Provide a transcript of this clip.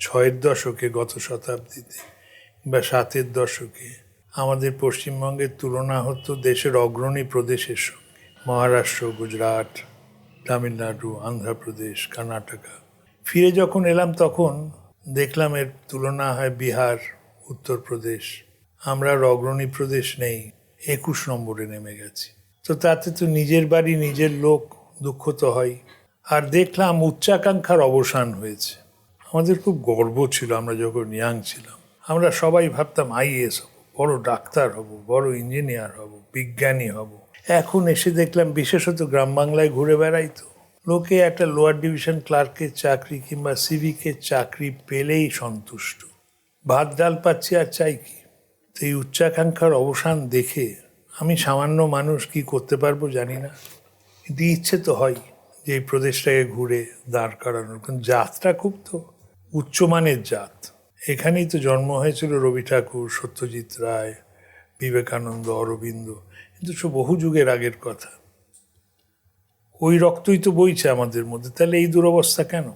ছয়ের দশকে, গত শতাব্দীতে বা 7-এর দশকে আমাদের পশ্চিমবঙ্গের তুলনা হতো দেশের অগ্রণী প্রদেশের সঙ্গে। মহারাষ্ট্র, গুজরাট, তামিলনাড়ু, অন্ধ্রপ্রদেশ, কর্ণাটকা। ফিরে যখন এলাম তখন দেখলাম এর তুলনা হয় বিহার, উত্তরপ্রদেশ। আমরা আর অগ্রণী প্রদেশ নেই, 21 নম্বরে নেমে গেছি। তো তাতে তো নিজের বাড়ি নিজের লোক, দুঃখ তো হয়। আর দেখলাম উচ্চাকাঙ্ক্ষার অবসান হয়েছে। আমাদের খুব গর্ব ছিল আমরা যখন ইয়াং ছিলাম। আমরা সবাই ভাবতাম আইএএস হব, বড় ডাক্তার হব, বড় ইঞ্জিনিয়ার হব, বিজ্ঞানী হব। এখন এসে দেখলাম, বিশেষত গ্রাম বাংলায় ঘুরে বেড়াই তো, লোকে একটা লোয়ার ডিভিশন ক্লার্কের চাকরি কিংবা সিভিকের চাকরি পেলেই সন্তুষ্ট। ভাত ডাল পাচ্ছি, আর চাই কি? তো এই উচ্চাকাঙ্ক্ষার অবসান দেখে আমি সামান্য মানুষ কি করতে পারবো জানি না, কিন্তু ইচ্ছে তো হয় যে এই প্রদেশটাকে ঘুরে দাঁড় করানোর। কারণ জাতটা খুব তো উচ্চমানের জাত। এখানেই তো জন্ম হয়েছিল রবি ঠাকুর, সত্যজিৎ রায়, বিবেকানন্দ, অরবিন্দ। কিন্তু সব বহু যুগের আগের কথা। ওই রক্তই তো বইছে আমাদের মধ্যে, তাহলে এই দুরবস্থা কেন?